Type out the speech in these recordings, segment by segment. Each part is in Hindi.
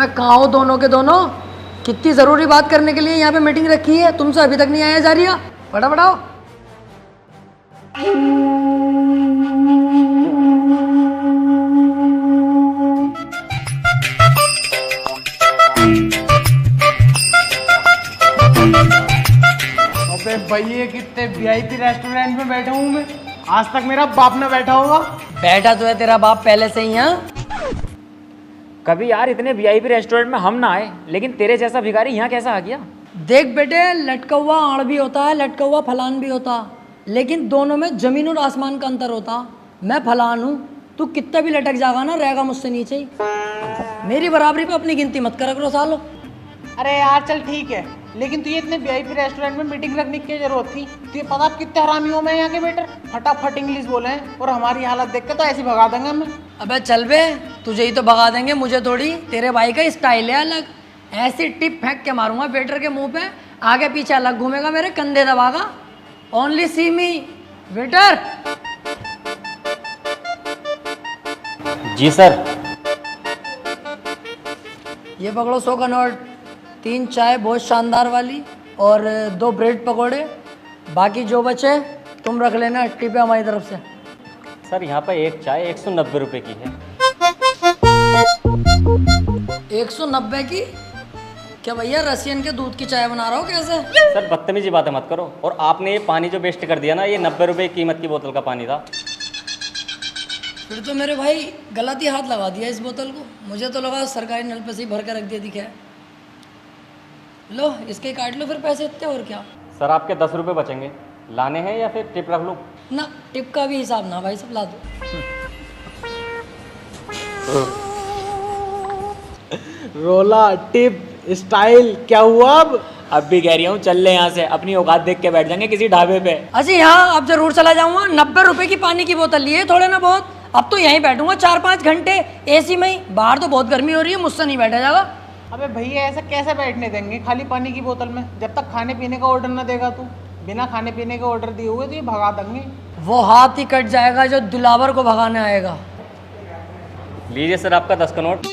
अबे कहाँ हो दोनों के दोनों? कितनी जरूरी बात करने के लिए यहाँ पे मीटिंग रखी है, तुमसे अभी तक नहीं आया जा रही है? फटाफट आओ। अबे भैया कितने वीआईपी रेस्टोरेंट में बैठा हूँ मैं, आज तक मेरा बाप ना बैठा होगा। बैठा तो है तेरा बाप पहले से ही यहाँ। कभी यार इतने वीआईपी रेस्टोरेंट में हम ना आए, लेकिन तेरे जैसा भिखारी यहाँ कैसा आ गया? देख बेटे, लटका हुआ आड़ भी होता है, लटका हुआ फलान भी होता, लेकिन दोनों में जमीन और आसमान का अंतर होता। मैं फलान हूँ, तू कितना भी लटक जाएगा ना, रहेगा मुझसे नीचे ही। मेरी बराबरी पे अपनी गिनती मत करा करो सालो। अरे यार चल ठीक है, लेकिन तुझे इतने वीआईपी रेस्टोरेंट में मीटिंग रखने की क्या जरूरत थी? तुझे पता आप कितने हरामी हो मैं यहाँ के वेटर, फटाफट इंग्लिश बोले हैं और हमारी हालत देख के तो ऐसे भगा देंगे हमें। अबे चल बे, तुझे ही तो भगा देंगे, मुझे थोड़ी। तेरे भाई का स्टाइल है अलग, ऐसी टिप फेंक के मारूंगा वेटर के मुंह पे, आगे पीछे अलग घूमेगा, मेरे कंधे दबागा। ओनली सी मी वेटर। जी सर। ये पकड़ो 100 का नोट, 3 चाय बहुत शानदार वाली और 2 ब्रेड पकोड़े, बाकी जो बचे तुम रख लेना, टिप है हमारी तरफ से। सर यहाँ पर एक चाय 190 रुपए की है। 190 की? क्या भैया रसियन के दूध की चाय बना रहा हो कैसे? सर बदतमीजी बातें मत करो, और आपने ये पानी जो वेस्ट कर दिया ना, ये 90 रुपए की कीमत की बोतल का पानी था। फिर तो मेरे भाई गलत ही हाथ लगा दिया इस बोतल को, मुझे तो लगा सरकारी नल पे से ही भर के रख दिया दिखा। लो इसके काट लो फिर पैसे इतने, और क्या। सर आपके 10 रुपए बचेंगे, लाने हैं या फिर टिप रख लूँ? ना टिप का भी हिसाब ना भाई, सब ला दो। रोला टिप स्टाइल क्या हुआ अब भी कह रही हूँ चल ले यहाँ से, अपनी औकात देख के बैठ जाएंगे किसी ढाबे पे। अजी हाँ, अब जरूर चला जाऊंगा। 90 रुपए की पानी की बोतल लिए थोड़े ना बहुत, अब तो यहीं बैठूंगा 4-5 घंटे एसी में ही। बाहर तो बहुत गर्मी हो रही है, मुझसे नहीं बैठा जाएगा। अबे भैया ऐसा कैसे बैठने देंगे खाली पानी की बोतल में, जब तक खाने पीने का ऑर्डर ना देगा तू। बिना खाने पीने के ऑर्डर दिए हुए तो ये भगा देंगे। वो हाथ ही कट जाएगा जो दिलावर को भगाने आएगा। लीजिए सर आपका 10 का नोट।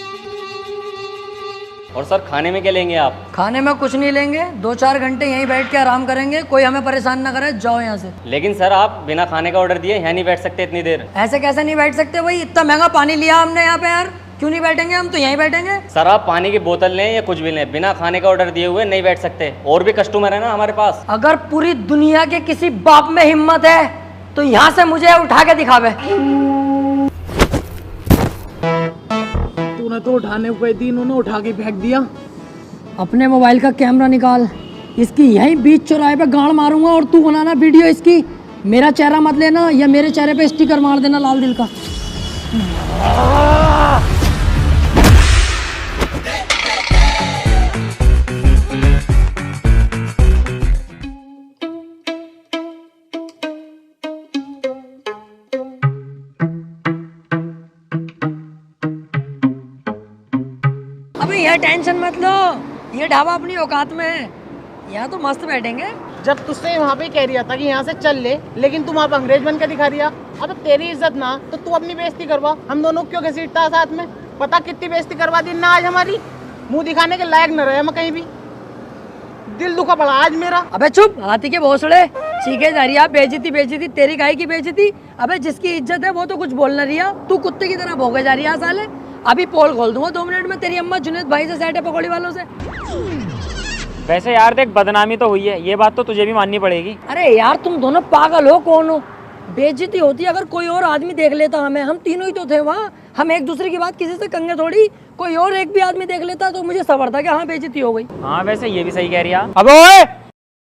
और सर खाने में क्या लेंगे आप? खाने में कुछ नहीं लेंगे, 2-4 घंटे यहीं बैठ के आराम करेंगे, कोई हमें परेशान ना करे, जाओ यहाँ से। लेकिन सर आप बिना खाने का ऑर्डर दिए यहाँ नहीं बैठ सकते इतनी देर। ऐसे कैसे नहीं बैठ सकते भाई, इतना महंगा पानी लिया हमने यहाँ पे यार, क्यों नहीं बैठेंगे? हम तो यहीं बैठेंगे। सर आप पानी की बोतल लें या कुछ भी लें, बिना खाने का ऑर्डर दिए हुए नहीं बैठ सकते, और भी कस्टमर है ना हमारे पास। अगर पूरी दुनिया के किसी बाप में हिम्मत है तो यहाँ से मुझे उठा के दिखावे। तूने तो उठाने को कही थी, इन्होंने उठा के फेंक दिया। अपने मोबाइल का कैमरा निकाल, इसकी यहीं बीच चौराहे पे गाड़ मारूंगा और तू बनाना वीडियो इसकी। मेरा चेहरा मत लेना, या मेरे चेहरे पे स्टिकर मार देना लाल दिल का। अबे यह टेंशन मत लो, ये ढाबा अपनी औकात में है, यहाँ तो मस्त बैठेंगे। जब तुझसे वहाँ पे कह रिया था कि यहाँ से चल ले, लेकिन तुम आप अंग्रेज बन के दिखा रिया। अब तेरी इज्जत ना तो तू अपनी बेइज्जती करवा, हम दोनों क्यों घसीटता साथ में? पता कितनी बेइज्जती करवा दी ना आज हमारी, मुंह दिखाने के लायक न रहे हम कहीं भी। दिल दुखा पड़ा आज मेरा। अबे चुप, हाथी के भोसड़े सीखे जा रही है। बेइज्जती बेइज्जती तेरी गाय की बेइज्जती। अबे जिसकी इज्जत है वो तो कुछ बोल न रही है, तू कुत्ते की तरह भौंके जा रही है साले। अभी पोल खोल दूंगा 2 मिनट में, तेरी अम्मा जुनेद भाई से सेट है पकौड़ी वालों से। वैसे यार देख, बदनामी तो हुई है, ये बात तो तुझे भी माननी पड़ेगी। अरे यार तुम दोनों पागल हो, कौन हो? बेइज्जती होती अगर कोई और आदमी देख लेता हमें, हम तीनों ही तो थे वहाँ, हम एक दूसरे की बात किसी से कंगे थोड़ी। कोई और एक भी आदमी देख लेता तो मुझे सबर था कि हाँ बेइज्जती हो गई। हाँ वैसे ये भी सही कह रही है। अबे ओए,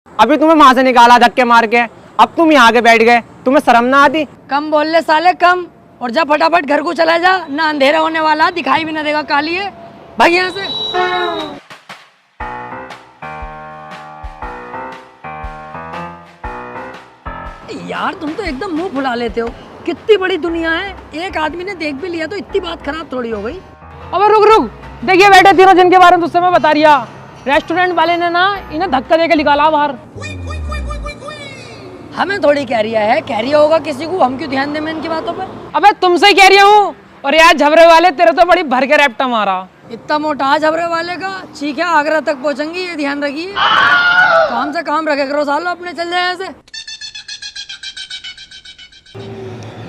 अभी तुम्हें वहां से निकाला धक्के मार के, अब तुम यहाँ के बैठ गए, तुम्हें शर्म ना आती? कम बोल ले साले कम, और जब फटाफट घर को चला जा, ना अंधेरा होने वाला, दिखाई भी ना देगा, काली है, भाग यहाँ से। यार तुम तो एकदम मुंह फुला लेते हो, कितनी बड़ी दुनिया है, एक आदमी ने देख भी लिया तो इतनी बात खराब थोड़ी हो गई। अबे रुक रुक, देखिए बैठे तीनों जिनके बारे में तुझसे मैं बता रिया, रेस्टोरेंट वाले ने ना इन्हें धक्का देके निकाला बाहर। हमें थोड़ी कह रिया है, कह रिया होगा किसी को, हम क्यों ध्यान दें इनकी बातों पर? अबे तुमसे ही कह रही हूँ, और यार झबरे वाले तेरे तो बड़ी भर के रैप्टा मारा। इतना मोटा झबरे वाले का ठीक है, आगरा तक पहुंचेंगी, ये ध्यान रखिए। काम से काम रखे करो सालो, अपने चल जाए ऐसे।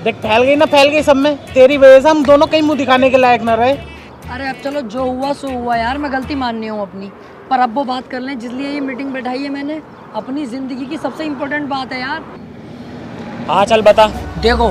देख फैल गई ना, फैल गई सब में। तेरी वजह से हम दोनों कहीं मुंह दिखाने के लायक न रहे। अरे अब चलो, जो हुआ सो हुआ यार, मैं गलती माननी हूँ अपनी। पर अब वो बात कर लें जिसलिए ये मीटिंग बैठाई है मैंने, अपनी जिंदगी की सबसे इम्पोर्टेंट बात है यार। हाँ चल बता। देखो,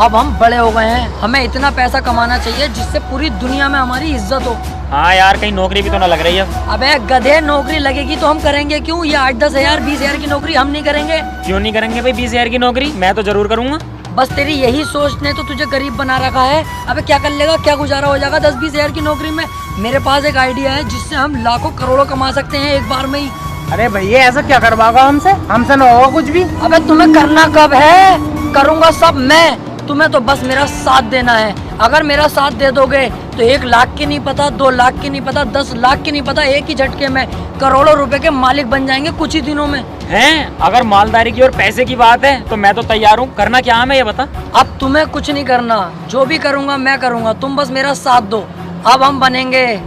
अब हम बड़े हो गए हैं, हमें इतना पैसा कमाना चाहिए जिससे पूरी दुनिया में हमारी इज्जत हो। हाँ यार, कहीं नौकरी भी तो ना लग रही है। अबे गधे, नौकरी लगेगी तो हम करेंगे क्यों? ये 8-10 हजार 20 हजार की नौकरी हम नहीं करेंगे। क्यों नहीं करेंगे भाई? 20 हजार की नौकरी मैं तो जरूर करूंगा। बस तेरी यही सोच ने तो तुझे गरीब बना रखा है। अबे क्या कर लेगा, क्या गुजारा हो जाएगा 10-20 हजार की नौकरी में? मेरे पास एक आइडिया है जिससे हम लाखों करोड़ों कमा सकते हैं एक बार में ही। अरे भैया, ऐसा क्या करवाओगा हमसे? हमसे न होगा कुछ भी। अबे तुम्हें करना कब है? करूंगा सब मैं, तुम्हें तो बस मेरा साथ देना है। अगर मेरा साथ दे दोगे तो 1 लाख की नहीं पता, 2 लाख की नहीं पता, 10 लाख की नहीं पता, एक ही झटके में करोड़ों रुपए के मालिक बन जाएंगे कुछ ही दिनों में। हैं? अगर मालदारी की और पैसे की बात है तो मैं तो तैयार हूँ। करना क्या है मैं ये बता। अब तुम्हें कुछ नहीं करना, जो भी करूंगा मैं करूंगा, तुम बस मेरा साथ दो। अब हम बनेंगे।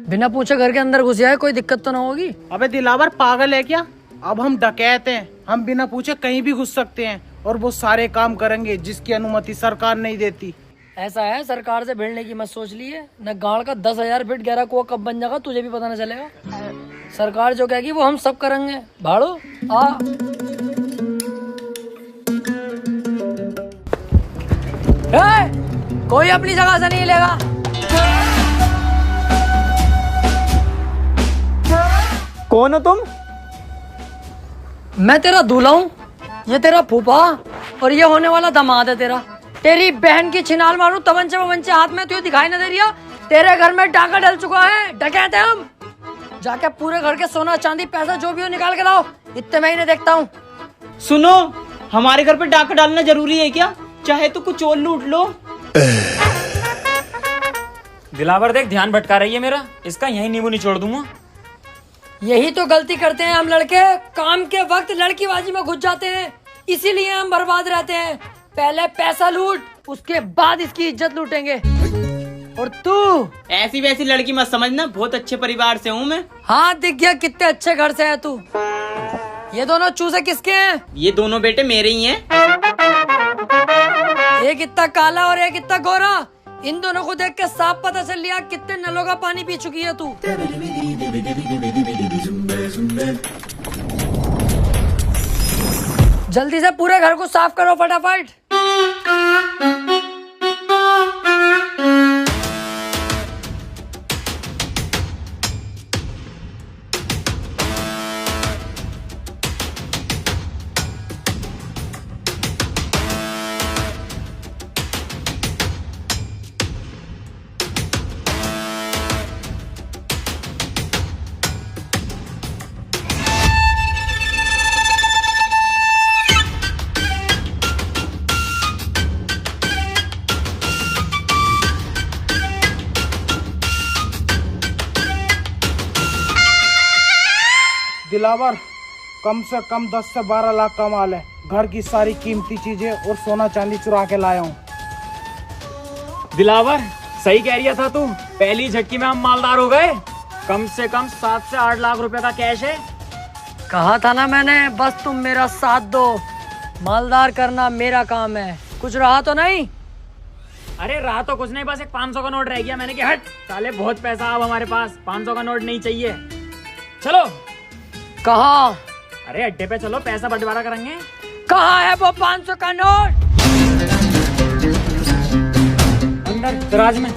बिना पूछे घर के अंदर घुस जाए, कोई दिक्कत तो ना होगी? अबे दिलावर, पागल है क्या? अब हम डकैत हैं, हम बिना पूछे कहीं भी घुस सकते हैं और वो सारे काम करेंगे जिसकी अनुमति सरकार नहीं देती। ऐसा है, सरकार से भिड़ने की मत सोच लिए। न गाड़ का 10,000 फीट गहरा कुआं कब बन जाएगा तुझे भी पता न चलेगा। सरकार जो कहेगी वो हम सब करेंगे। भाड़ो आ। कोई अपनी जगह से नहीं लेगा। कौन हो तुम? मैं तेरा दूल्हा हूँ, ये तेरा फूफा और ये होने वाला दामाद है तेरा। तेरी बहन की छिनाल मारूं तमंचे वमंचे हाथ में, तुझे दिखाई न दे रही है? तेरे घर में डाका डल चुका है, डकैत है हम। जाके पूरे घर के सोना चांदी पैसा जो भी हो निकाल के लाओ, इतने मैं ही नहीं देखता हूँ। सुनो, हमारे घर पे डाका डालना जरूरी है क्या? चाहे तो कुछ और लूट लो। दिलावर देख, ध्यान भटका रही है मेरा, इसका यही नींबू निचोड़ दूंगा। यही तो गलती करते हैं हम लड़के, काम के वक्त लड़कीबाजी में घुस जाते हैं, इसीलिए हम बर्बाद रहते हैं। पहले पैसा लूट, उसके बाद इसकी इज्जत लूटेंगे। और तू ऐसी वैसी लड़की मत समझना, बहुत अच्छे परिवार से हूँ मैं। हाँ दिख गया कितने अच्छे घर से है तू। ये दोनों चूजे किसके हैं? ये दोनों बेटे मेरे ही हैं। एक इतना काला और एक इतना गोरा, इन दोनों को देख के साफ पता चल लिया कितने नलों का पानी पी चुकी है तू। जल्दी से पूरे घर को साफ करो फटाफट। दिलावर, कम से कम 10 से 12 लाख का माल है। घर की सारी कीमती चीजें और सोना चांदी चुरा के लाया हूँ। दिलावर, सही कह रही था तू, पहली झटकी में हम मालदार हो गए। कम से कम 7 से 8 लाख रुपए का कैश है। कहा था ना मैंने, बस तुम मेरा साथ दो। मालदार करना मेरा काम है। कुछ रहा तो नहीं? अरे रहा तो कुछ नहीं, बस एक 500 का नोट रह गया। मैंने कहा हट साले, बहुत पैसा अब हमारे पास, 500 का नोट नहीं चाहिए। चलो। कहा? अरे अड्डे पे चलो, पैसा बंटवारा करेंगे। कहाँ है वो 500 का नोट? अंदर दराज में।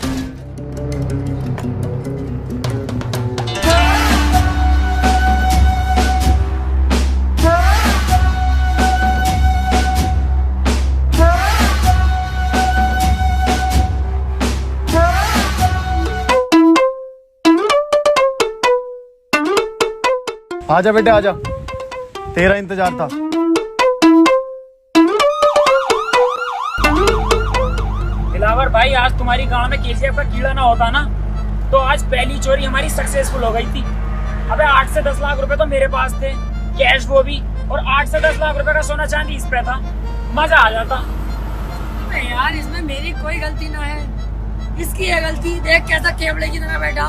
आजा बेटे आजा, तेरा इंतजार था। दिलावर भाई, आज तुम्हारी गांव में केजीएफ का कीड़ा ना होता ना, तो आज पहली चोरी हमारी सक्सेसफुल हो गई थी। अबे 8 से 10 लाख रुपए तो मेरे पास थे, कैश वो भी, और 8 से 10 लाख रुपए का सोना चांदी इस पे था। मजा आ जाता। अरे यार, इसमें मेरी कोई गलती ना है, इसकी है गलती। देख कैसा केवड़े की तरह बैठा।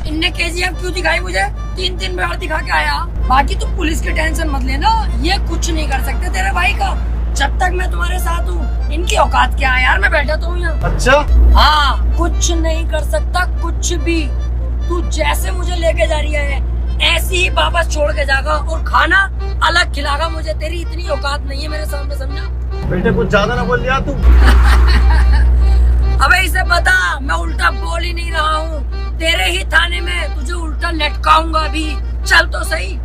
इनने केजीएफ क्यों दिखाई मुझे? 3 बार दिखा के आया। बाकी तुम पुलिस की टेंशन मत लेना, ये कुछ नहीं कर सकते तेरे भाई का, जब तक मैं तुम्हारे साथ हूँ। इनकी औकात क्या है यार, मैं बैठा तो हूँ यहाँ। अच्छा हाँ, कुछ नहीं कर सकता, कुछ भी। तू जैसे मुझे लेके जा रही है ऐसे ही वापस छोड़ के जाएगा, और खाना अलग खिलागा मुझे। तेरी इतनी औकात नहीं है मेरे सामने, समझा? बेटे कुछ ज्यादा ना बोल दिया तू। अबे इसे बता, मैं उल्टा बोल ही नहीं रहा हूँ। तेरे ही थाने में तुझे उल्टा लटकाऊंगा अभी। चल तो सही।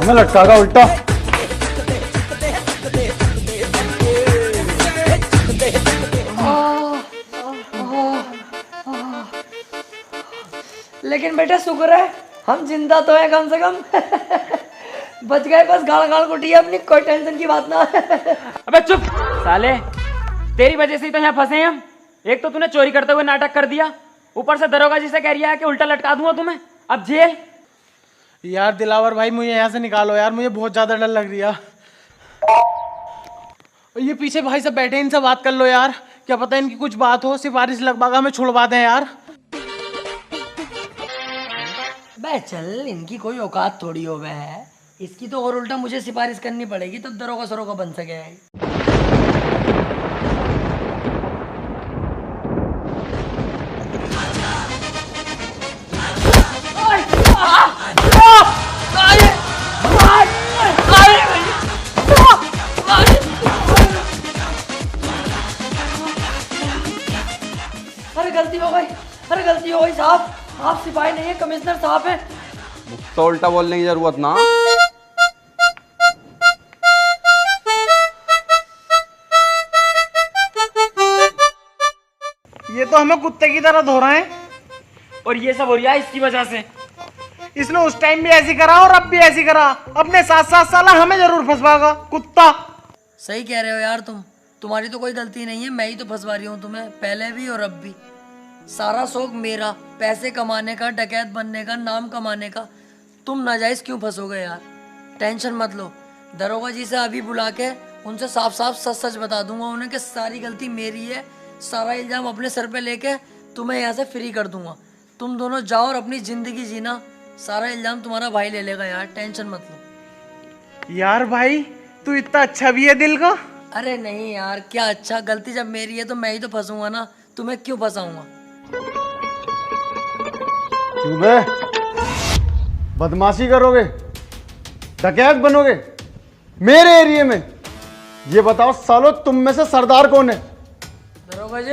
हमें लटकागा उल्टा। लेकिन बेटे शुक्र है हम जिंदा तो हैं कम से कम। बच गए, बस गाल गाल कुटी है अपनी, कोई टेंशन की बात ना। अबे चुप साले, तेरी वजह से ही तो यहाँ फंसे हैं हम। एक तो तूने चोरी करते हुए नाटक कर दिया, ऊपर से दरोगा जी से कह रही है कि उल्टा लटका दूंगा तुम्हें, अब जेल। यार दिलावर भाई, मुझे यहाँ से निकालो यार, मुझे बहुत ज्यादा डर लग रही है। ये पीछे भाई सब बैठे, इनसे बात कर लो यार, क्या पता इनकी कुछ बात हो, सिफारिश लगवा हमें छुड़वा दें यार। बे चल, इनकी कोई औकात थोड़ी हो बे है, इसकी तो और उल्टा मुझे सिफारिश करनी पड़ेगी तब दरोगा सरोगा बन सके। अरे गलती हो गई, अरे गलती हो गई साहब, आप सिपाही नहीं है, कमिश्नर साहब हैं। तो उल्टा बोलने की जरूरत ना। ये तो हमें कुत्ते की तरह धो रहे हैं, और ये सब हो रहा है इसकी वजह से। इसने उस टाइम भी ऐसी करा और अब भी ऐसी करा, अपने 7-7 साल हमें जरूर फंसवाएगा कुत्ता। सही कह रहे हो यार तुम, तुम्हारी तो कोई गलती नहीं है, मैं ही तो फंसवा रही हूँ तुम्हें, पहले भी और अब भी। सारा शौक मेरा, पैसे कमाने का, डकैत बनने का, नाम कमाने का। तुम नाजायज क्यों फंसोगे यार? टेंशन मत लो, दरोगा जी से अभी बुला के उनसे साफ साफ सच सच बता दूंगा उन्हें कि सारी गलती मेरी है, सारा इल्जाम अपने सर पे लेके तुम्हें यहाँ से फ्री कर दूंगा। तुम दोनों जाओ और अपनी जिंदगी जीना, सारा इल्जाम तुम्हारा भाई ले लेगा यार, टेंशन मत लो। यार भाई तू इतना अच्छा भी है दिल का। अरे नहीं यार, क्या अच्छा, गलती जब मेरी है तो मैं ही तो फंसूंगा ना, तुम्हें क्यों फंसाऊंगा? क्यों बे, बदमाशी करोगे, डकैत बनोगे मेरे एरिया में? ये बताओ सालो, तुम में से सरदार कौन है? दरोगा जी,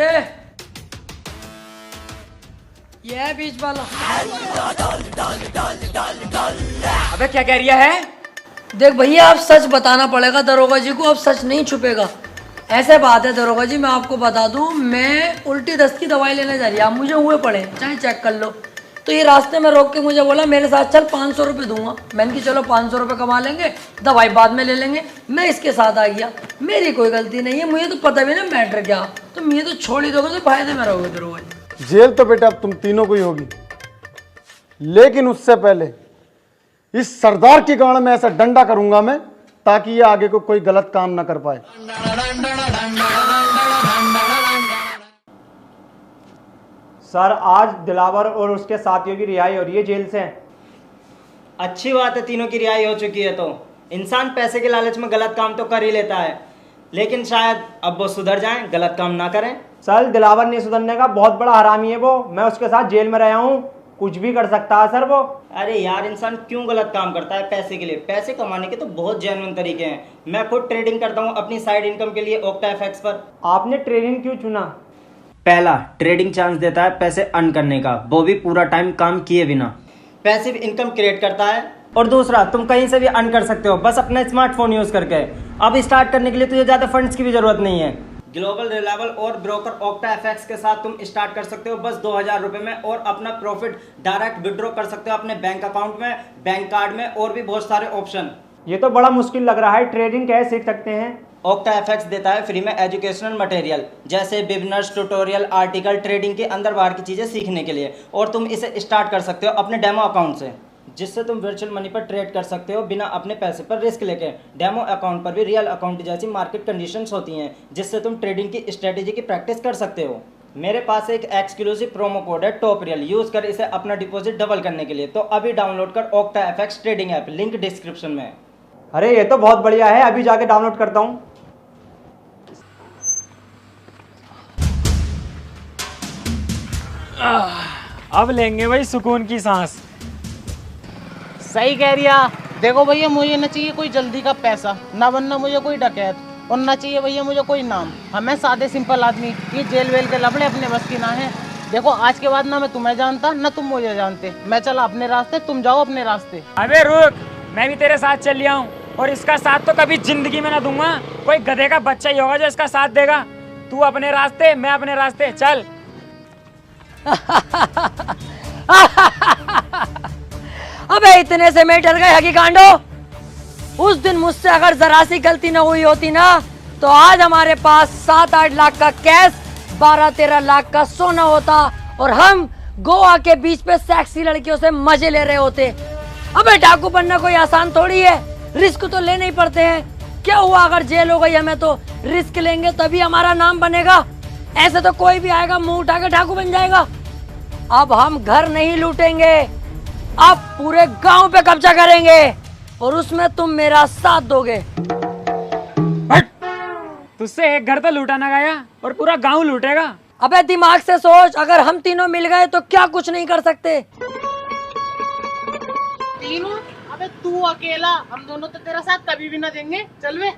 ये है बीच वाला। अबे क्या कह रहा है? देख भैया, अब सच बताना पड़ेगा दरोगा जी को, अब सच नहीं छुपेगा। ऐसे बात है दरोगा जी, मैं आपको बता दूं, मैं उल्टी दस्त की दवाई लेने जा रही, आप मुझे हुए पड़े, चाहे चेक कर लो। तो ये रास्ते में रोक के मुझे बोला मेरे साथ चल, 500 रुपये दूंगा। मैंने कि चलो 500 रुपये कमा लेंगे, दवाई बाद में ले लेंगे। मैं इसके साथ आ गया, मेरी कोई गलती नहीं है, मुझे तो पता भी ना मैटर क्या। तो मुझे तो छोड़ ही दोगे तो फायदे में रहोगे दरोगा जी। जेल तो बेटा अब तुम तीनों को ही होगी, लेकिन उससे पहले इस सरदार की गाड़ में ऐसा डंडा करूंगा मैं, ताकि ये आगे को कोई गलत काम ना कर पाए। सर, आज दिलावर और उसके साथियों की रिहाई हो रही है जेल से। अच्छी बात है, तीनों की रिहाई हो चुकी है। तो इंसान पैसे के लालच में गलत काम तो कर ही लेता है, लेकिन शायद अब वो सुधर जाएं, गलत काम ना करें। सर, दिलावर नहीं सुधरने का, बहुत बड़ा हरामी है वो। मैं उसके साथ जेल में रहा हूँ, कुछ भी कर सकता है सर वो। अरे यार, इंसान क्यों गलत काम करता है पैसे के लिए? पैसे कमाने के तो बहुत जेन्युइन तरीके हैं। मैं खुद ट्रेडिंग करता हूँ अपनी साइड इनकम के लिए ओक्टा एफएक्स पर। आपने ट्रेडिंग क्यों चुना? पहला, ट्रेडिंग चांस देता है पैसे अर्न करने का, वो भी पूरा टाइम काम किए बिना। पैसिव इनकम क्रिएट करता है। और दूसरा, तुम कहीं से भी अर्न कर सकते हो, बस अपना स्मार्टफोन यूज करके। अब स्टार्ट करने के लिए तुझे ज्यादा फंड्स की भी जरूरत नहीं है। ग्लोबल रिलायबल और ब्रोकर ओक्टा एफएक्स के साथ तुम स्टार्ट कर सकते हो बस 2000 रुपए में, और अपना प्रॉफिट डायरेक्ट विड्रॉ कर सकते हो अपने बैंक अकाउंट में, बैंक कार्ड में, और भी बहुत सारे ऑप्शन। ये तो बड़ा मुश्किल लग रहा है, ट्रेडिंग कैसे सीख सकते हैं? ओक्टा एफएक्स देता है फ्री में एजुकेशनल मटेरियल, जैसे बिजनेस ट्यूटोरियल, आर्टिकल, ट्रेडिंग के अंदर बाहर की चीजें सीखने के लिए। और तुम इसे स्टार्ट कर सकते हो अपने डेमो अकाउंट से, जिससे तुम वर्चुअल मनी पर ट्रेड कर सकते हो बिना अपने पैसे पर रिस्क लेके। डेमो अकाउंट पर भी रियल अकाउंट जैसी मार्केट कंडीशंस होती हैं, जिससे तुम ट्रेडिंग की स्ट्रेटेजी की प्रैक्टिस कर सकते हो। मेरे पास एक एक्सक्लूसिव प्रोमो कोड है टॉप रियल, यूज कर इसे अपना डिपॉजिट डबल करने के लिए। तो अभी डाउनलोड कर octa FX trading app, link description में। अरे ये तो बहुत बढ़िया है, अभी जाके डाउनलोड करता हूँ। अब लेंगे भाई सुकून की सांस। सही कह रिया। देखो भैया, मुझे ना चाहिए कोई जल्दी का पैसा, ना बनना मुझे कोई डकैत, और ना चाहिए भैया मुझे कोई नाम। हमें सादे सिंपल आदमी, ये जेल वेल के लफड़े अपने बस की ना है। देखो आज के बाद ना मैं तुम्हें जानता, ना तुम मुझे जानते। मैं चला अपने रास्ते, तुम जाओ अपने रास्ते। अबे रुक, मैं भी तेरे साथ चल लिया हूँ, और इसका साथ तो कभी जिंदगी में ना दूंगा। कोई गधे का बच्चा ही होगा जो इसका साथ देगा। तू अपने रास्ते, मैं अपने रास्ते, चल। अबे इतने से मैं डर गए हकी कांडो। उस दिन मुझसे अगर जरा सी गलती न हुई होती ना, तो आज हमारे पास 7-8 लाख का कैश, 12-13 लाख का सोना होता, और हम गोवा के बीच पे सेक्सी लड़कियों से मजे ले रहे होते। अबे डाकू बनना कोई आसान थोड़ी है, रिस्क तो लेने ही पड़ते हैं। क्या हुआ अगर जेल हो गई हमें, तो रिस्क लेंगे तभी हमारा नाम बनेगा। ऐसे तो कोई भी आएगा मुंह उठा के डाकू बन जाएगा। अब हम घर नहीं लूटेंगे, अब पूरे गांव पे कब्जा करेंगे, और उसमें तुम मेरा साथ दोगे। तुझसे एक घर तो लूटा ना गया, और पूरा गांव लूटेगा। अबे दिमाग से सोच, अगर हम तीनों मिल गए तो क्या कुछ नहीं कर सकते। तीनों? अबे तू अकेला, हम दोनों तो तेरा साथ कभी भी ना देंगे। चल वे।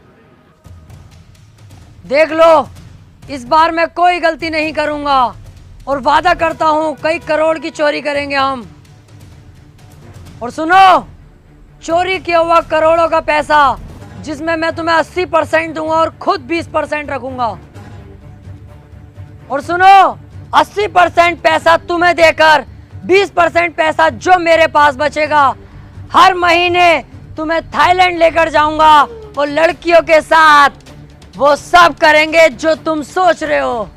देख लो, इस बार मैं कोई गलती नहीं करूंगा, और वादा करता हूं कई करोड़ की चोरी करेंगे हम। और सुनो, चोरी किया हुआ करोड़ों का पैसा, जिसमें मैं तुम्हें 80% दूंगा और खुद 20% रखूंगा। और सुनो, 80% पैसा तुम्हें देकर 20% पैसा जो मेरे पास बचेगा, हर महीने तुम्हें थाईलैंड लेकर जाऊंगा, और लड़कियों के साथ वो सब करेंगे जो तुम सोच रहे हो।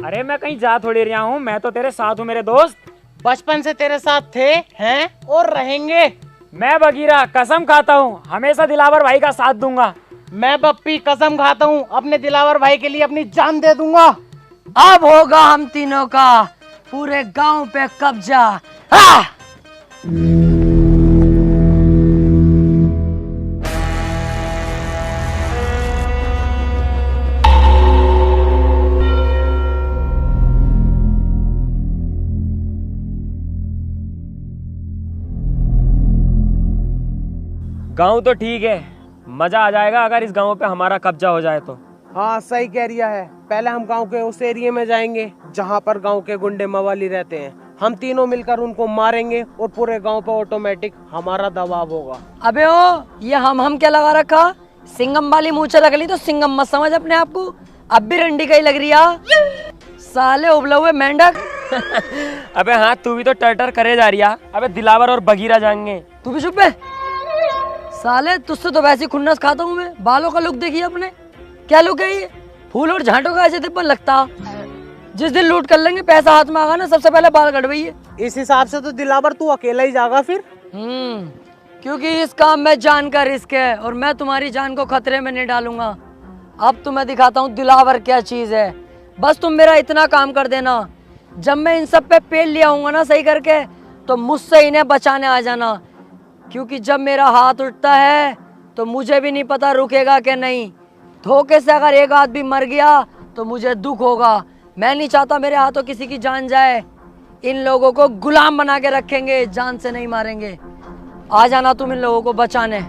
अरे मैं कहीं जा थोड़ी रहा हूँ, मैं तो तेरे साथ हूँ मेरे दोस्त। बचपन से तेरे साथ थे, हैं और रहेंगे। मैं बगीरा कसम खाता हूँ हमेशा दिलावर भाई का साथ दूंगा। मैं बप्पी कसम खाता हूँ अपने दिलावर भाई के लिए अपनी जान दे दूंगा। अब होगा हम तीनों का पूरे गांव पे कब्जा। हाँ! गांव तो ठीक है, मजा आ जाएगा अगर इस गांव पे हमारा कब्जा हो जाए तो। हाँ सही कह रिया है। पहले हम गांव के उस एरिया में जाएंगे जहाँ पर गांव के गुंडे मवाली रहते हैं। हम तीनों मिलकर उनको मारेंगे और पूरे गांव पर ऑटोमेटिक हमारा दबाव होगा। अबे ओ, ये हम क्या लगा रखा? सिंगम वाली मूछें रख ली तो सिंगम मत समझ अपने आप को। अब भी रंडी का ही लग रही है साले उबले हुए मेंढक। अबे हाँ, तू भी तो टर करे जा रही है। अबे दिलावर और बगीरा जाएंगे। तू भी चुप है साले, तुझसे तो वैसे खुन्नस खाता हूँ मैं। बालों का लुक देखिए अपने, क्या लुक है ये? फूल और झांटों का ऐसे तिप्पन लगता। जिस दिन लूट कर लेंगे, पैसा हाथ में आगा ना, सबसे पहले बाल कटवाइए। इस हिसाब से तो दिलावर तू अकेला ही जाएगा फिर। क्योंकि इस काम में जान का रिस्क है और मैं तुम्हारी जान को खतरे में नहीं डालूंगा। अब तुम्हें दिखाता हूँ दिलावर क्या चीज है। बस तुम मेरा इतना काम कर देना, जब मैं इन सब पे पेल लिया हूँगा ना सही करके, तो मुझसे इन्हें बचाने आ जाना। क्योंकि जब मेरा हाथ उठता है तो मुझे भी नहीं पता रुकेगा कि नहीं। धोखे से अगर एक आदमी मर गया तो मुझे दुख होगा। मैं नहीं चाहता मेरे हाथों किसी की जान जाए। इन लोगों को गुलाम बना के रखेंगे, जान से नहीं मारेंगे। आ जाना तुम इन लोगों को बचाने।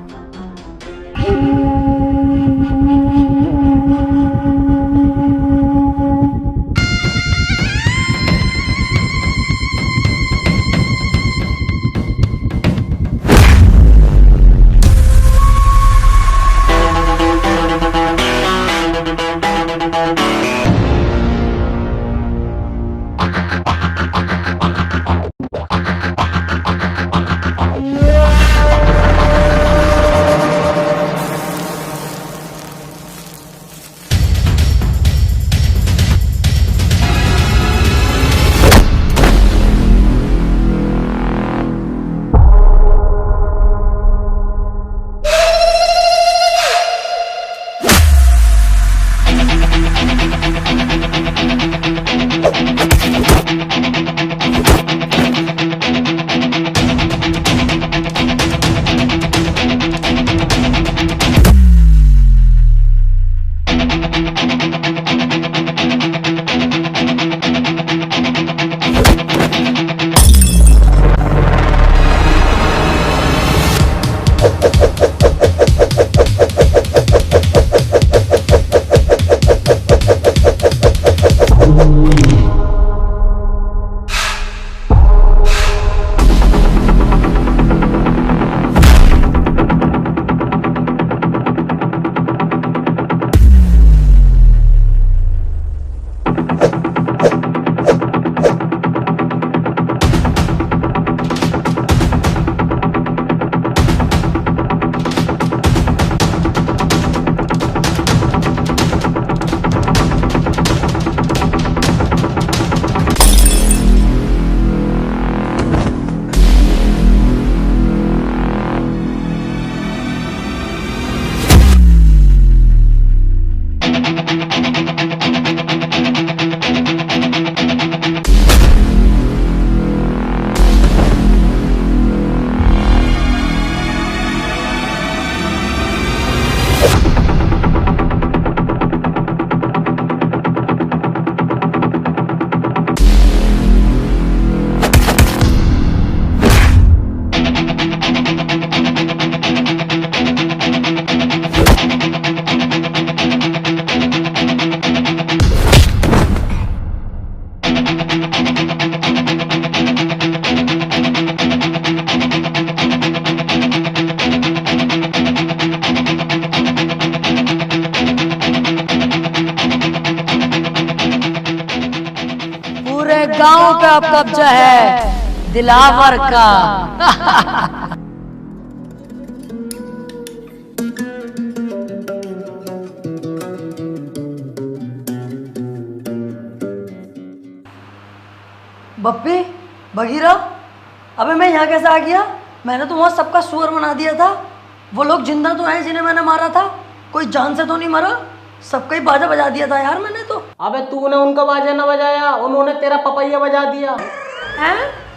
गांव पे अब कब्जा है दिलावर का। बप्पी, बगीरा, अबे मैं यहाँ कैसे आ गया? मैंने तो वहाँ सबका सुअर बना दिया था। वो लोग जिंदा तो हैं जिन्हें मैंने मारा था, कोई जान से तो नहीं मरा। सबका ही बाजा बजा दिया था यार मैंने तो। अबे तूने उनका बाजा ना बजाया, उन्होंने तेरा पपैया बजा दिया। हैं?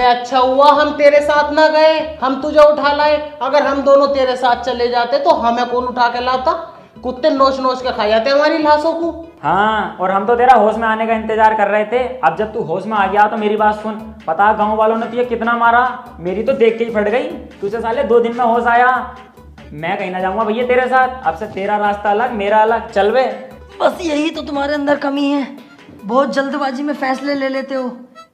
अच्छा हुआ हम तेरे साथ ना गए, हम तुझे उठा लाए। अगर हम दोनों तेरे साथ चले जाते तो हमें कौन उठा के लाता? कुत्ते नोच नोच के खा जाते हमारी लाशों को। हाँ, और हम तो तेरा होश में आने का इंतजार कर रहे थे। अब जब तू होश में आ गया तो मेरी बात सुन। पता गांव वालों ने तुझे कितना मारा, मेरी तो देख के ही फट गई। तुझे साले 2 दिन में होश आया। मैं कहीं ना जाऊंगा भैया तेरे साथ। अब से तेरा रास्ता अलग, मेरा अलग। चल बे। बस यही तो तुम्हारे अंदर कमी है, बहुत जल्दबाजी में फैसले ले लेते हो।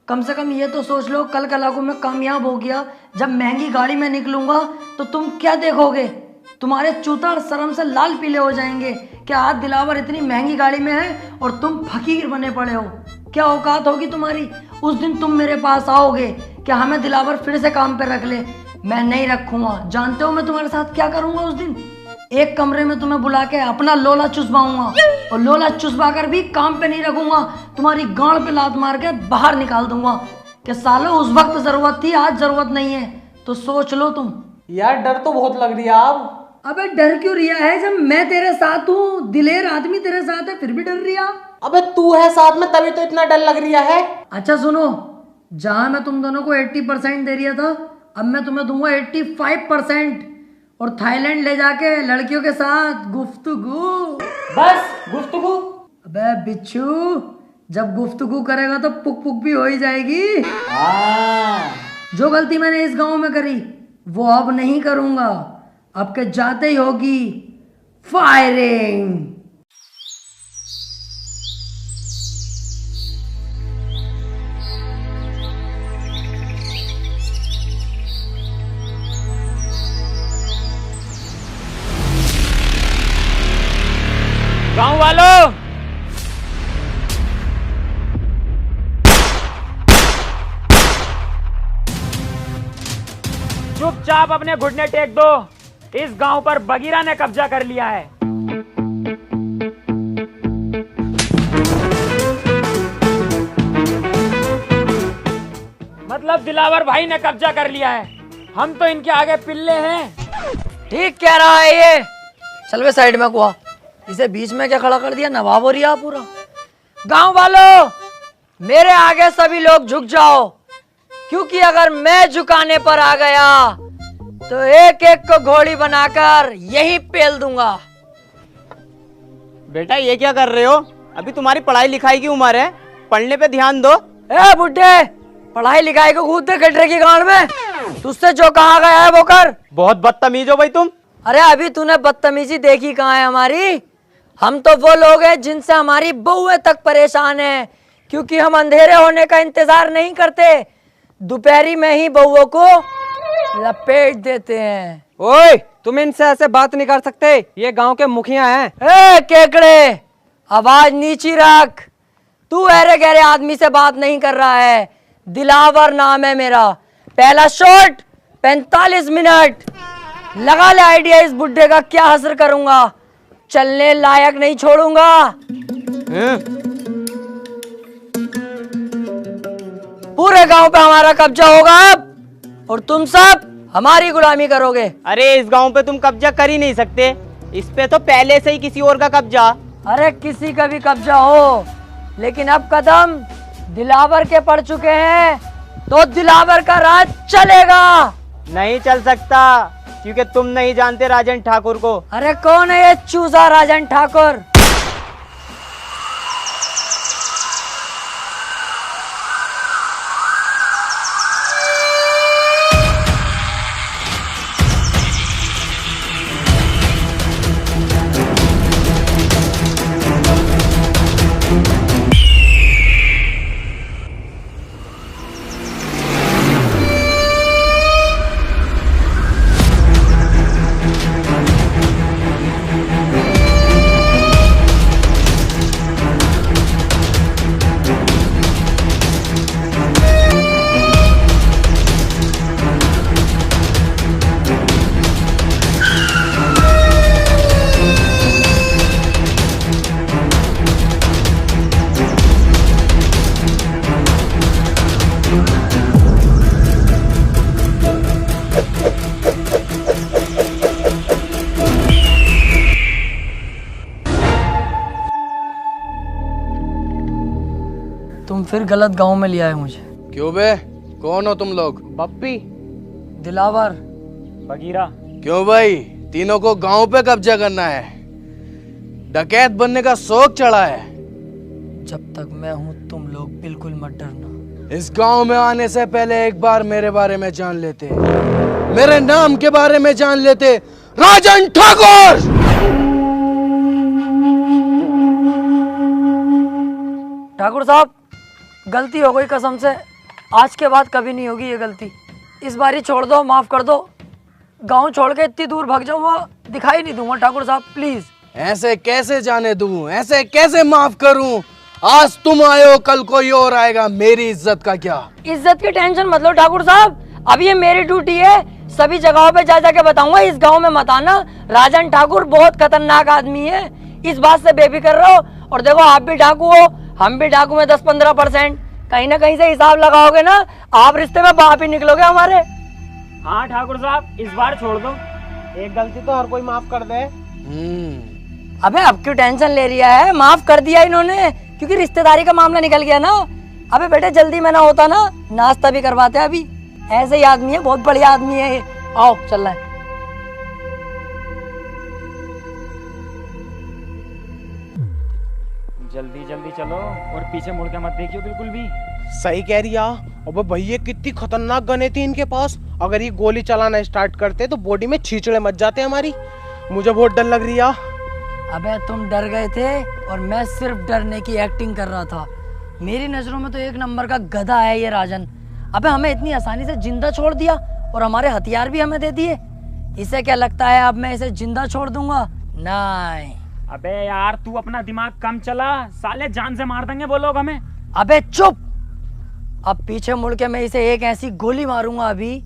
कम से कम ये तो सोच लो, कल कलाको मैं कामयाब हो गया, जब महंगी गाड़ी में निकलूंगा तो तुम क्या देखोगे? तुम्हारे चूतर शर्म से लाल पीले हो जाएंगे। क्या आज दिलावर इतनी महंगी गाड़ी में है और तुम फकीर बने पड़े हो? क्या औकात होगी तुम्हारी? उस दिन तुम मेरे पास आओगे, क्या हमें दिलावर फिर से काम पे रख ले? मैं नहीं रखूंगा। जानते हो मैं तुम्हारे साथ क्या करूंगा उस दिन? एक कमरे में तुम्हें बुला के अपना लोला चुसवाऊंगा, और लोला चुसवा कर भी काम पे नहीं रखूंगा, तुम्हारी गांड पे लात मार के बाहर निकाल दूंगा। कि सालो उस वक्त जरूरत थी, आज जरूरत नहीं है, तो सोच लो तुम। यार डर तो बहुत लग रही है अब। अबे डर क्यों रिया है? जब मैं तेरे साथ हूँ, दिलेर आदमी तेरे साथ है, फिर भी डर रिया? अबे तू है साथ में तभी तो इतना डर लग रहा है। अच्छा सुनो, जहां मैं तुम दोनों को 80% दे रिया था, अब मैं तुम्हें दूंगा 85%, और थाईलैंड ले जाके लड़कियों के साथ गुफ्तगू। बस गुफ्तगू? अबे बिच्छू, जब गुफ्तगू करेगा तो पुक पुक भी हो ही जाएगी। जो गलती मैंने इस गांव में करी वो अब नहीं करूंगा। अब के जाते ही होगी फायरिंग। गांव वालों, चुपचाप अपने घुटने टेक दो। इस गांव पर बगीरा ने कब्जा कर लिया है। मतलब दिलावर भाई ने कब्जा कर लिया है। हम तो इनके आगे पिल्ले हैं। ठीक कह रहा है ये। चल वे साइड में कुआ, इसे बीच में क्या खड़ा कर दिया? नवाब हो रिया पूरा। गांव वालों, मेरे आगे सभी लोग झुक जाओ, क्योंकि अगर मैं झुकाने पर आ गया तो एक एक को घोड़ी बनाकर यही पेल दूंगा। बेटा ये क्या कर रहे हो? अभी तुम्हारी पढ़ाई लिखाई की उम्र है, पढ़ने पे ध्यान दो। ए बुड्ढे, पढ़ाई लिखाई को कूद दे गड्ढे की गांड में। तुझसे जो कहा गया है वो कर। बहुत बदतमीज हो भाई तुम। अरे अभी तूने बदतमीजी देखी कहाँ है हमारी? हम तो वो लोग हैं जिनसे हमारी बहुएं तक परेशान है, क्योंकि हम अंधेरे होने का इंतजार नहीं करते, दोपहरी में ही बहुओं को लपेट देते हैं। ओए, तुम इनसे ऐसे बात नहीं कर सकते, ये गांव के मुखिया हैं। ए केकड़े, आवाज नीची रख। तू अरे गहरे आदमी से बात नहीं कर रहा है। दिलावर नाम है मेरा। पहला शॉट 45 मिनट। लगा ले आइडिया इस बुड्ढे का क्या हसर करूंगा। चलने लायक नहीं छोड़ूंगा। पूरे गांव पे हमारा कब्जा होगा अब, और तुम सब हमारी गुलामी करोगे। अरे इस गांव पे तुम कब्जा कर ही नहीं सकते, इस पे तो पहले से ही किसी और का कब्जा। अरे किसी का भी कब्जा हो, लेकिन अब कदम दिलावर के पड़ चुके हैं, तो दिलावर का राज चलेगा। नहीं चल सकता, क्योंकि तुम नहीं जानते राजन ठाकुर को। अरे कौन है ये चूजा राजन ठाकुर? तुम फिर गलत गांव में लिया है मुझे। क्यों बे? कौन हो तुम लोग? बप्पी। दिलावर। बगीरा। क्यों भाई, तीनों को गांव पे कब्जा करना है? डकैत बनने का शौक चढ़ा है? जब तक मैं हूं तुम लोग बिल्कुल मत डरना। इस गांव में आने से पहले एक बार मेरे बारे में जान लेते, मेरे नाम के बारे में जान लेते। राजन ठाकुर। ठाकुर साहब, गलती हो गई कसम से, आज के बाद कभी नहीं होगी ये गलती। इस बार ही छोड़ दो, माफ कर दो। गांव छोड़ के इतनी दूर भाग जाऊंगा, दिखाई नहीं दूंगा ठाकुर साहब, प्लीज। ऐसे कैसे जाने दूं, ऐसे कैसे माफ करूं? आज तुम आए हो, कल कोई और आएगा, मेरी इज्जत का क्या? इज्जत की टेंशन मत लो ठाकुर साहब, अब ये मेरी ड्यूटी है, सभी जगहों पे जा जाके बताऊंगा इस गांव में मत आना, राजन ठाकुर बहुत खतरनाक आदमी है, इस बात से बेफिक्र रहो। और देखो आप भी डाकू हो, हम भी डाकू में 10-15%, कहीं ना कहीं से हिसाब लगाओगे ना, आप रिश्ते में बाप ही निकलोगे हमारे। हाँ ठाकुर साहब, इस बार छोड़ दो। एक गलती तो हर कोई माफ कर दे। अबे अब क्यों टेंशन ले रही है, माफ कर दिया इन्होंने, क्योंकि रिश्तेदारी का मामला निकल गया ना। अबे बेटे जल्दी में ना होता ना, नाश्ता भी करवाते अभी। ऐसे ही आदमी है, बहुत बढ़िया आदमी है ये। आओ चल रहा है। जल्दी जल्दी चलो और पीछे मुड़ के मत देखियो बिल्कुल भी। सही कह रही है। अबे भैया कितनी खतरनाक गने थी इनके पास, अगर ये गोली चलाना स्टार्ट करते तो बॉडी में छींचड़े मच जाते हमारी। मुझे बहुत डर लग रही है। अबे तुम डर गए थे और मैं सिर्फ डरने की एक्टिंग कर रहा था। मेरी नजरों में तो एक नंबर का गधा है ये राजन। अबे हमें इतनी आसानी से जिंदा छोड़ दिया और हमारे हथियार भी हमें दे दिए। इसे क्या लगता है अब मैं इसे जिंदा छोड़ दूंगा? नहीं। अबे यार तू अपना दिमाग कम चला, साले जान से मार देंगे वो लोग हमें। अबे चुप, अब पीछे मुड़ के मैं इसे एक ऐसी गोली मारूंगा अभी,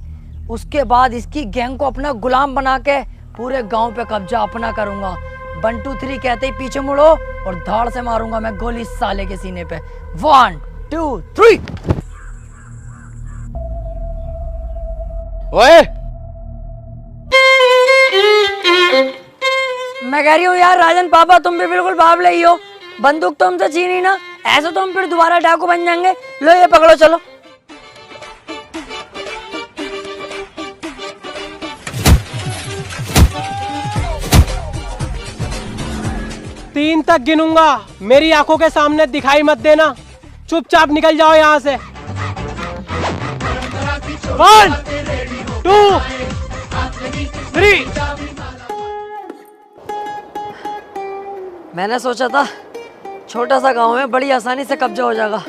उसके बाद इसकी गैंग को अपना गुलाम बना के पूरे गांव पे कब्जा अपना करूंगा। 1 2 3 कहते ही पीछे मुड़ो और धाड़ से मारूंगा मैं गोली साले के सीने पे। 1 2 3। ओए मैं कह रही हूँ यार राजन पापा, तुम भी बिल्कुल बावले ही हो। बंदूक तो हमसे छीनी ना, ऐसे तो हम फिर दोबारा डाकू बन जाएंगे। लो ये पकड़ो, चलो। तीन तक गिनूंगा, मेरी आंखों के सामने दिखाई मत देना, चुपचाप निकल जाओ यहाँ से। 1 2 3। मैंने सोचा था छोटा सा गांव है, बड़ी आसानी से कब्जा हो जाएगा।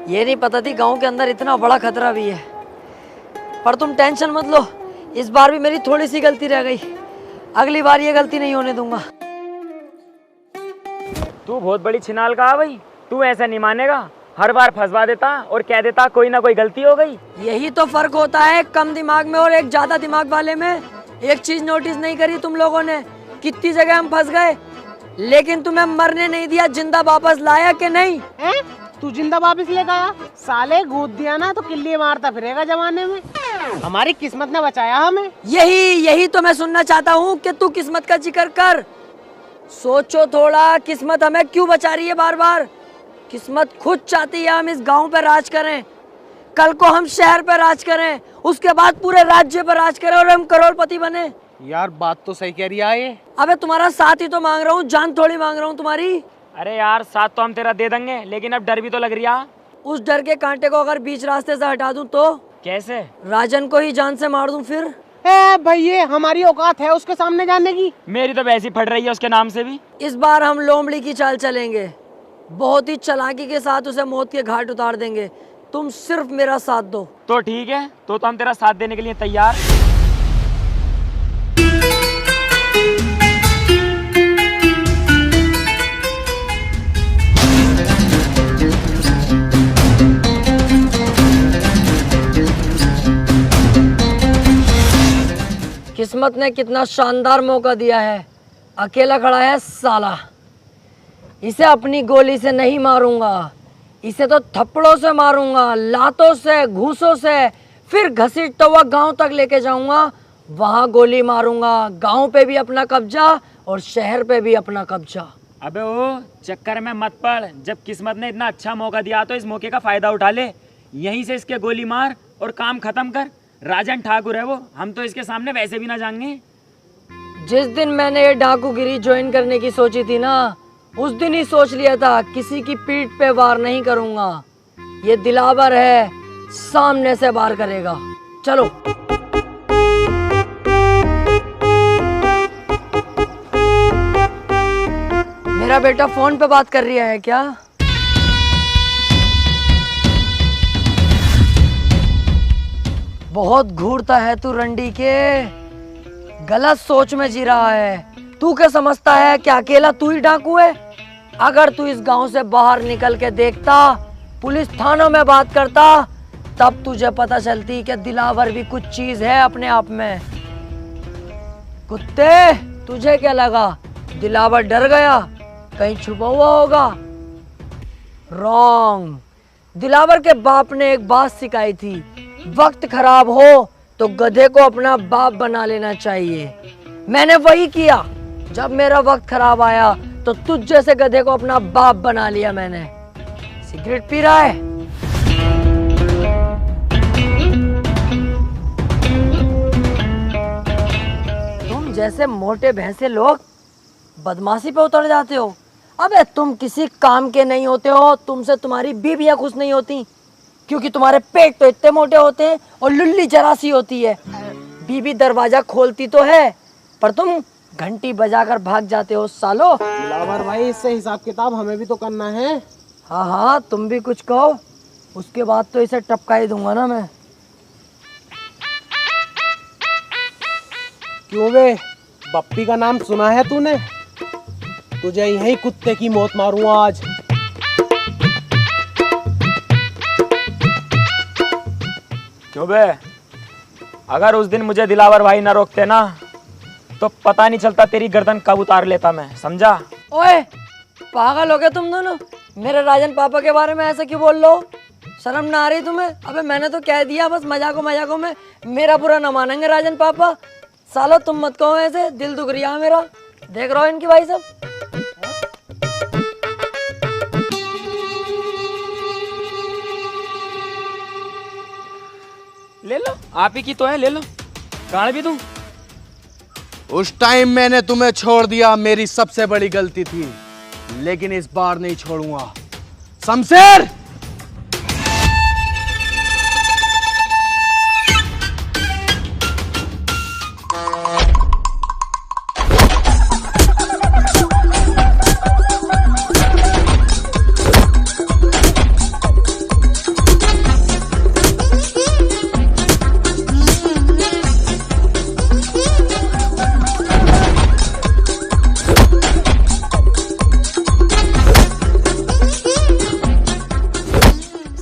ये नहीं पता थी गांव के अंदर इतना बड़ा खतरा भी है। पर तुम टेंशन मत लो, इस बार भी मेरी थोड़ी सी गलती रह गई, अगली बार ये गलती नहीं होने दूंगा। तू बहुत बड़ी छिनाल का है भाई, तू ऐसा नहीं मानेगा, हर बार फंसवा देता और कह देता कोई ना कोई गलती हो गई। यही तो फर्क होता है कम दिमाग में और एक ज्यादा दिमाग वाले में। एक चीज नोटिस नहीं करी तुम लोगों ने, कितनी जगह हम फंस गए, लेकिन तुम्हें मरने नहीं दिया, जिंदा वापस लाया कि नहीं? तू जिंदा वापस लेगा आया? साले गोद दिया ना तो किल्ली मारता फिरेगा जमाने में। हमारी किस्मत ने बचाया हमें। यही तो मैं सुनना चाहता हूँ कि तू किस्मत का जिक्र कर। सोचो थोड़ा, किस्मत हमें क्यों बचा रही है बार बार? किस्मत खुद चाहती है हम इस गांव पे राज करें, कल को हम शहर पे राज करें, उसके बाद पूरे राज्य पर राज करें और हम करोड़पति बने। यार बात तो सही कह रही है ये। अबे तुम्हारा साथ ही तो मांग रहा हूँ, जान थोड़ी मांग रहा हूँ तुम्हारी। अरे यार साथ तो हम तेरा दे देंगे, लेकिन अब डर भी तो लग रही है। उस डर के कांटे को अगर बीच रास्ते से हटा दूं तो? कैसे? राजन को ही जान से मार दूं फिर? भैया हमारी औकात है उसके सामने जाने की। मेरी तो वैसी फट रही है उसके नाम से भी। इस बार हम लोमड़ी की चाल चलेंगे, बहुत ही चालाकी के साथ उसे मौत के घाट उतार देंगे। तुम सिर्फ मेरा साथ दो। तो ठीक है, तो हम तेरा साथ देने के लिए तैयार। किस्मत ने कितना शानदार मौका दिया है, अकेला खड़ा है साला। इसे अपनी गोली से नहीं मारूंगा, इसे तो थप्पड़ों से मारूंगा, लातों से, घूसों से, फिर घसीटता हुआ गांव तक लेके जाऊंगा, वहां गोली मारूंगा। गांव पे भी अपना कब्जा और शहर पे भी अपना कब्जा। अबे ओ चक्कर में मत पड़, जब किस्मत ने इतना अच्छा मौका दिया तो इस मौके का फायदा उठा ले। यहीं से इसके गोली मार और काम खत्म कर। राजन ठाकुर है वो, हम तो इसके सामने वैसे भी ना जाएंगे। जिस दिन मैंने ये डाकूगिरी ज्वाइन करने की सोची थी ना, उस दिन ही सोच लिया था किसी की पीठ पे वार नहीं करूंगा। ये दिलावर है, सामने से वार करेगा। चलो। मेरा बेटा फोन पे बात कर रहा है क्या? बहुत घूरता है तू रंडी के, गलत सोच में जी रहा है। तू क्या समझता है कि अकेला तू ही डाकू है? अगर तू इस गांव से बाहर निकल के देखता, पुलिस थानों में बात करता, तब तुझे पता चलती कि दिलावर भी कुछ चीज है अपने आप में। कुत्ते, तुझे क्या लगा दिलावर डर गया? कहीं छुपा हुआ होगा? रॉन्ग। दिलावर के बाप ने एक बात सिखाई थी, वक्त खराब हो तो गधे को अपना बाप बना लेना चाहिए। मैंने वही किया। जब मेरा वक्त खराब आया तो तुझ जैसे गधे को अपना बाप बना लिया मैंने। सिगरेट पी रहा है? तुम जैसे मोटे भैंसे लोग बदमाशी पे उतर जाते हो। अबे तुम किसी काम के नहीं होते हो। तुमसे तुम्हारी बीवियां खुश नहीं होती, क्योंकि तुम्हारे पेट तो इतने मोटे होते हैं और लुल्ली जरा सी होती है। बीवी दरवाजा खोलती तो है, पर तुम घंटी बजाकर भाग जाते हो सालो। दिलावर भाई, इससे हिसाब किताब हमें भी तो करना है। हाँ हाँ, तुम भी कुछ कहो, उसके बाद तो इसे टपका ही दूंगा ना मैं। क्यों बे, बप्पी का नाम सुना है तूने? तुझे यही कुत्ते की मौत मारूंगा आज। क्यों बे, अगर उस दिन मुझे दिलावर भाई ना रोकते ना, तो पता नहीं चलता तेरी गर्दन कब उतार लेता मैं, समझा? ओए पागल हो गए तुम दोनों। मेरे राजन पापा के बारे में ऐसे क्यों बोल लो? शर्म ना आ रही तुम्हें? अबे मैंने तो कह दिया, बस मजाकों में मेरा बुरा ना मानेंगे राजन पापा। सालो तुम मत कहो ऐसे, दिल दुख रिया मेरा। देख रहा हो इनकी भाई सब। ले लो, आप ही की तो है, ले लो। गाड़ भी दूं? उस टाइम मैंने तुम्हें छोड़ दिया, मेरी सबसे बड़ी गलती थी, लेकिन इस बार नहीं छोड़ूंगा। शमशेर,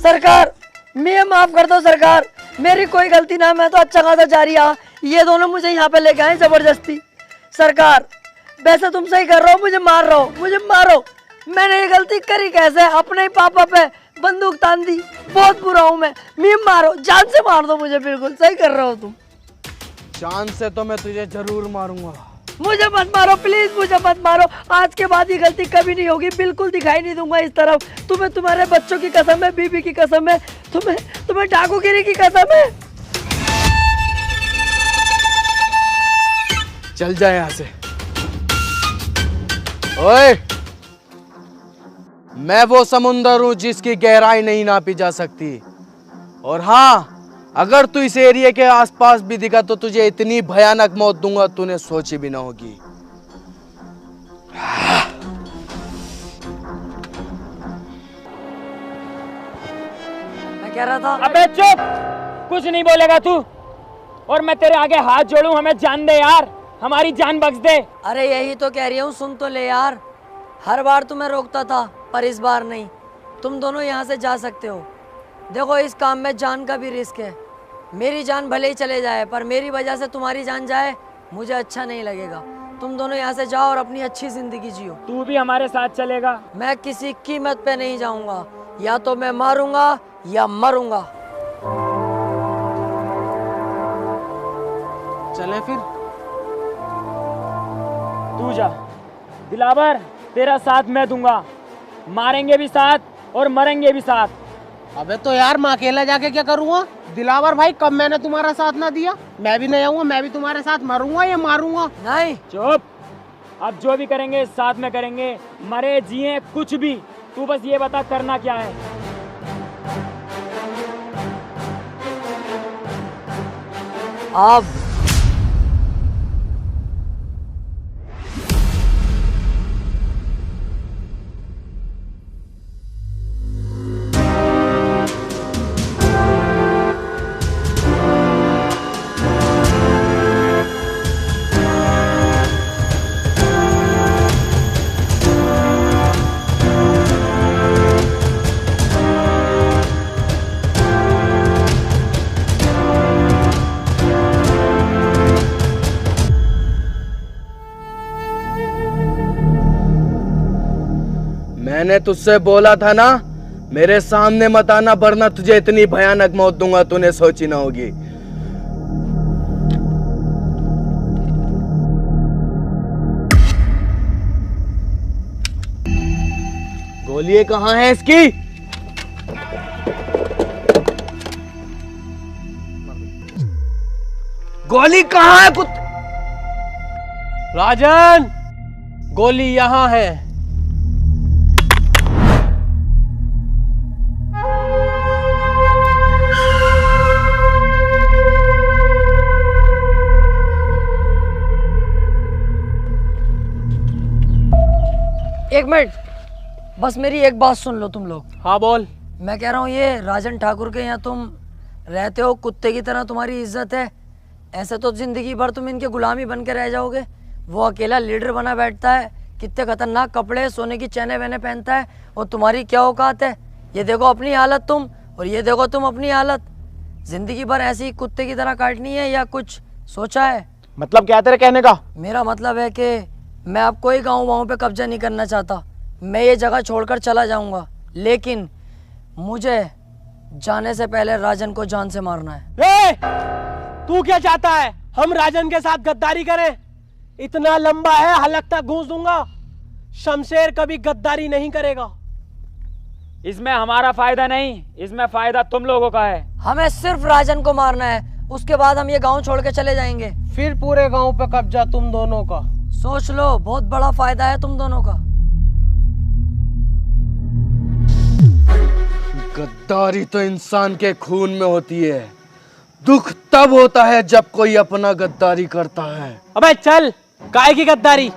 सरकार, मैं माफ कर दो सरकार, मेरी कोई गलती ना, मैं तो अच्छा खासा जा रहा। ये दोनों मुझे यहाँ पे लेके आए जबरदस्ती। सरकार, वैसे तुम सही कर रहे हो, मुझे मार रहे हो, मुझे मारो। मैंने ये गलती करी कैसे? अपने ही पापा पे बंदूक तान दी। बहुत बुरा हूँ मैं मारो, जान से मार दो मुझे। बिल्कुल सही कर रहे हो तुम। जान से तो मैं तुझे जरूर मारूंगा। मुझे मत मारो प्लीज, मुझे मत मारो। आज के बाद ये गलती कभी नहीं होगी, बिल्कुल दिखाई नहीं दूंगा इस तरफ। तुम्हें तुम्हारे बच्चों की कसम है, बीबी की कसम है, तुम्हें डाकूगिरी की कसम है। चल जाए यहाँ से। ओए, मैं वो समुंदर हूं जिसकी गहराई नहीं नापी जा सकती। और हाँ, अगर तू इस एरिया के आसपास भी दिखा तो तुझे इतनी भयानक मौत दूंगा तूने सोची भी ना होगी। मैं कह रहा था। अबे चुप, कुछ नहीं बोलेगा तू। और मैं तेरे आगे हाथ जोड़ूं, हमें जान दे यार, हमारी जान बख्श दे। अरे यही तो कह रही हूँ, सुन तो ले यार। हर बार तुम्हें रोकता था, पर इस बार नहीं। तुम दोनों यहाँ से जा सकते हो। देखो, इस काम में जान का भी रिस्क है। मेरी जान भले ही चले जाए, पर मेरी वजह से तुम्हारी जान जाए, मुझे अच्छा नहीं लगेगा। तुम दोनों यहाँ से जाओ और अपनी अच्छी जिंदगी जियो। तू भी हमारे साथ चलेगा? मैं किसी कीमत पे नहीं जाऊंगा, या तो मैं मारूंगा या मरूंगा। चले फिर? तू जा। दिलावर, तेरा साथ मैं दूंगा, मारेंगे भी साथ और मरेंगे भी साथ। अबे तो यार मैं अकेला जाके क्या करूँगा? दिलावर भाई, कब मैंने तुम्हारा साथ ना दिया? मैं भी नहीं आऊंगा, मैं भी तुम्हारे साथ मरूंगा या मारूंगा? नहीं। चुप। अब जो भी करेंगे साथ में करेंगे, मरे जिए कुछ भी, तू बस ये बता करना क्या है। अब मैंने तुझसे बोला था ना, मेरे सामने मत आना, वरना तुझे इतनी भयानक मौत दूंगा तूने सोची ना होगी। गोली कहाँ है इसकी? गोली कहाँ है राजन, गोली यहाँ है। एक मिनट, बस मेरी एक बात सुन लो तुम लोग। हाँ बोल। मैं कह रहा हूँ ये राजन ठाकुर के यहाँ तुम रहते हो, कुत्ते की तरह तुम्हारी इज्जत है। ऐसे तो जिंदगी भर तुम इनके गुलामी बन के रह जाओगे। वो अकेला लीडर बना बैठता है, कितने खतरनाक कपड़े, सोने की चैने वैने पहनता है, और तुम्हारी क्या औकात है? ये देखो अपनी हालत तुम, और ये देखो तुम अपनी हालत। जिंदगी भर ऐसी कुत्ते की तरह काटनी है या कुछ सोचा है? मतलब क्या तेरे कहने का? मेरा मतलब है कि मैं अब कोई गाँव वाँव पे कब्जा नहीं करना चाहता। मैं ये जगह छोड़कर चला जाऊंगा, लेकिन मुझे जाने से पहले राजन को जान से मारना है। तू क्या चाहता है? हम राजन के साथ गद्दारी करें? इतना लंबा है, हलक तक घूस दूंगा। शमशेर कभी गद्दारी नहीं करेगा। इसमें हमारा फायदा नहीं, इसमें फायदा तुम लोगों का है। हमें सिर्फ राजन को मारना है, उसके बाद हम ये गांव छोड़ के चले जाएंगे। फिर पूरे गांव पे कब्जा तुम दोनों का। सोच लो, बहुत बड़ा फायदा है तुम दोनों का। गद्दारी तो इंसान के खून में होती है। दुख तब होता है जब कोई अपना गद्दारी करता है। अबे चल, काहे की गद्दारी?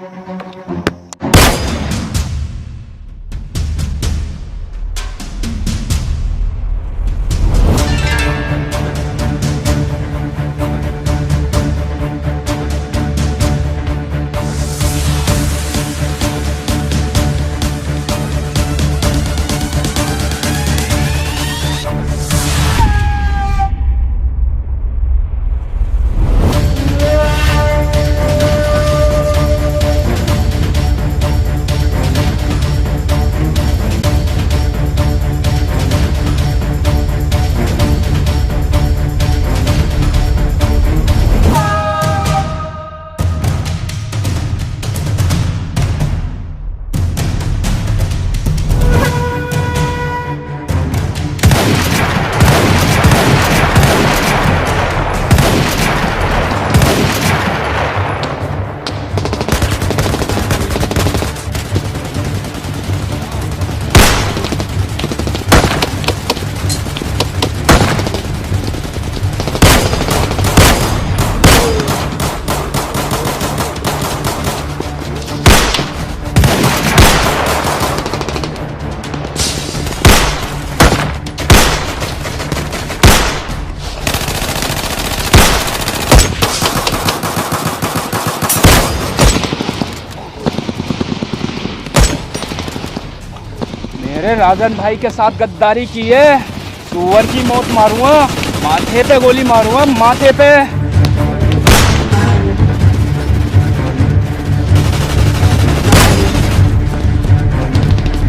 मेरे राजन भाई के साथ गद्दारी की है, सुअर की मौत मारूंगा, माथे पे गोली मारूंगा, माथे पे।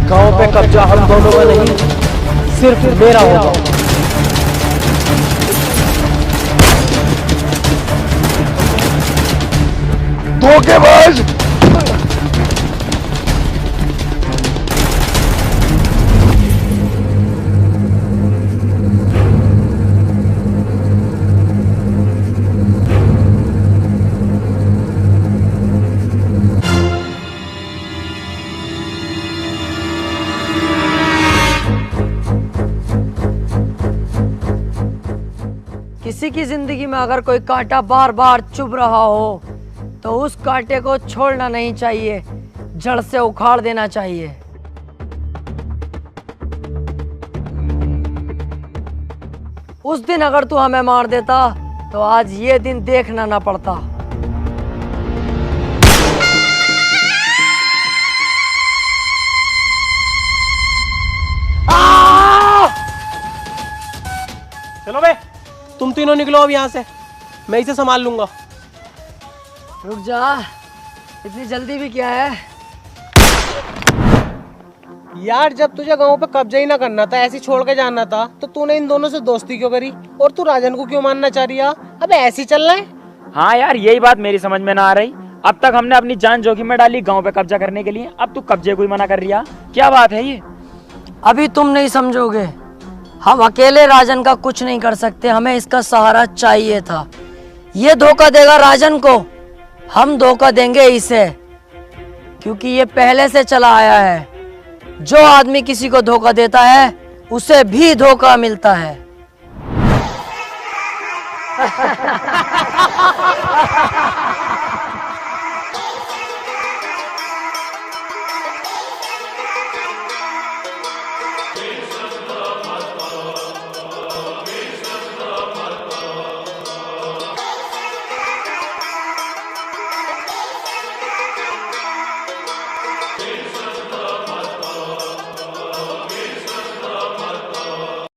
गांव पे कब्जा हम दोनों का नहीं, सिर्फ मेरा होगा। धोखेबाज! किसी की जिंदगी में अगर कोई कांटा बार बार चुभ रहा हो तो उस कांटे को छोड़ना नहीं चाहिए, जड़ से उखाड़ देना चाहिए। उस दिन अगर तू हमें मार देता तो आज ये दिन देखना ना पड़ता। चलो बे, तुम तीनों निकलो अब यहाँ से, मैं इसे संभाल लूंगा। रुक जा, इतनी जल्दी भी क्या है? यार जब तुझे गांव पे कब्जा ही ना करना था, ऐसे छोड़ के जाना था, तो तूने इन दोनों से दोस्ती क्यों करी? और तू राजन को क्यों मानना चाह रही है? अबे ऐसे ही चलना है? हाँ यार, यही बात मेरी समझ में ना आ रही। अब तक हमने अपनी जान जोखिम में डाली गांव पे कब्जा करने के लिए, अब तू कब्जे को ही मना कर रही है। क्या बात है ये? अभी तुम नहीं समझोगे। हम अकेले राजन का कुछ नहीं कर सकते, हमें इसका सहारा चाहिए था। ये धोखा देगा राजन को, हम धोखा देंगे इसे, क्योंकि ये पहले से चला आया है। जो आदमी किसी को धोखा देता है उसे भी धोखा मिलता है।